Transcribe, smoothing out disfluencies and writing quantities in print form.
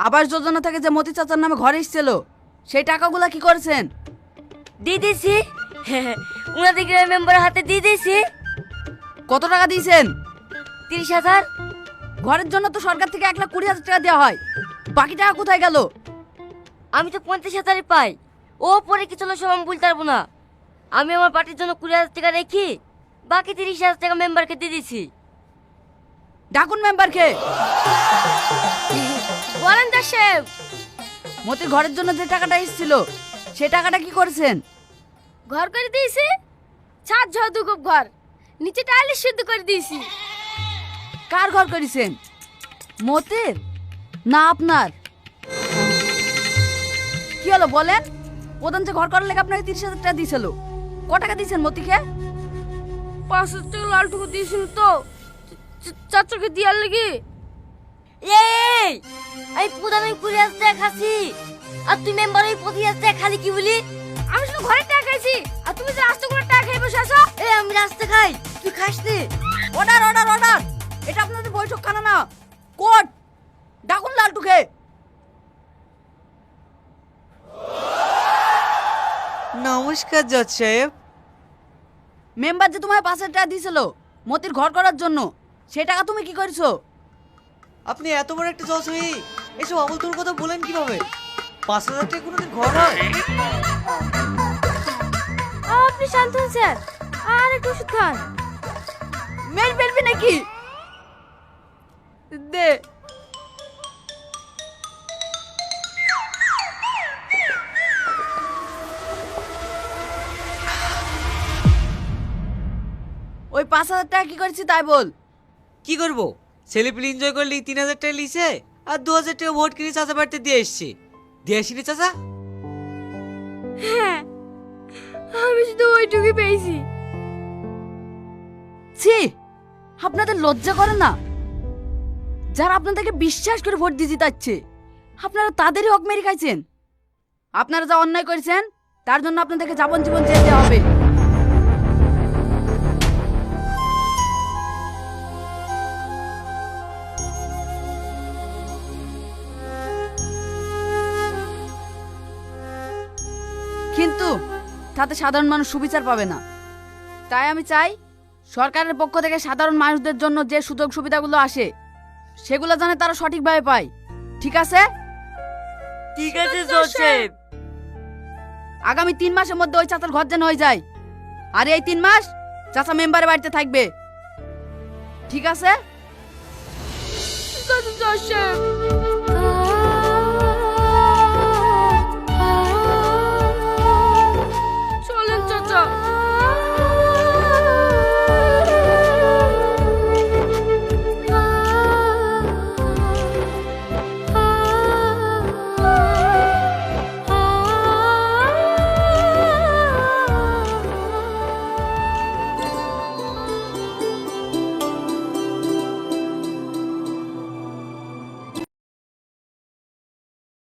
আবাস যোজনা থেকে যে মতি চাচার নামে ঘর এসেছিল সেই টাকাগুলো কি করেছেন? দিয়ে দিয়েছি। উনাদের গ্রামের মেম্বারের হাতে দিয়ে দিয়েছি। কত টাকা দিয়েছেন? 30,000। ঘরের জন্য তো সরকার থেকে 1,20,000 টাকা দেওয়া হয়, বাকি টাকা কোথায় গেল? আমি তো 50,000 পাই। ও পরে কি চলো সব আমি বলতে পারবো না। আমি আমার পার্টির জন্য 20,000 টাকা রেখি বাকি 30,000 টাকা মেম্বারকে দিয়ে দিয়েছি। ডাকুন মেম্বারকে। বলেন দা সাহেব। মতির ঘরের জন্য যে টাকাটা এসেছিল সেই টাকাটা কি করেছেন? ঘর করে দিয়েছি, ছাদ ঝড় দুগপ ঘর, নিচে টাইলিশ শুদ্ধ করে দিয়েছি। কার ঘর করেছেন, মতির না আপনার? কি হলো বলেন? প্রধান যে ঘর করার লেগে আপনাকে 30,000 টাকা দিয়েছিল, ক টাকা দিয়েছেন মতিকে? 500 টাকা লালটুকু দিয়েছিল তো চাচাকে দিয়ার লেগে। এই আমি প্রধান 20,000 টাকা খাচ্ছি আর তুই মেম্বার 25,000 টাকা খালি কি বলি? আমি শুধু ঘরের টাকা খাইছি আর তুমি যে রাস্তা করে টাকা খাই বসে আছো। এই আমি রাস্তা খাই, তুই খাস নি। অর্ডার অর্ডার অর্ডার, এটা আপনাদের বৈঠক খানা না, কোর্ট। ডাকুন লালটুকে। নমস্কার জজ সাহেব। মেম্বার যে তোমায় 5,000 টাকা দিয়েছিল মতির ঘর করার জন্য, সেই টাকা তুমি কি করেছো? আপনি এত বড় একটা জজ হয়ে এসব আমল তোর কথা বলেন কিভাবে? 5,000 টাকা কোনোদিন ঘর হয়? আপনি শান্ত হন স্যার, আর একটু ওষুধ খান। মেল ফেলবি নাকি? দে। ওই 5,000 টাকা কি করেছি তাই বল। কি করব? ছেলেপিলে এনজয় করলে 3,000 টাকা লিছে আর 2,000 টাকা ভোট কিনে চাচা বাড়িতে দিয়ে এসছে। দিয়ে আসিনি চাচা? হ্যাঁ, আমি শুধু ওইটুকুই পেয়েছি। ছি, আপনাদের লজ্জা করে না? যারা আপনাদেরকে বিশ্বাস করে ভোট দিয়ে জিতাচ্ছে আপনারা তাদেরই হক মেরে খাইছেন। আপনারা যা অন্যায় করেছেন তার জন্য আপনাদেরকে যাবজ্জীবন জেল দেওয়া হবে। কিন্তু তাতে সাধারণ মানুষ সুবিচার পাবে না। তাই আমি চাই সরকারের পক্ষ থেকে সাধারণ মানুষদের জন্য যে সুযোগ সুবিধাগুলো আসে সেগুলো যেন তারা সঠিকভাবে পায়। ঠিক আছে? ঠিক আছে জজ সাহেব। আগামী 3 মাসের মধ্যে ওই চাচার ঘর যেন হয়ে যায়, আর এই 3 মাস চাচা মেম্বারের বাড়িতে থাকবে। ঠিক আছে? জজ সাহেব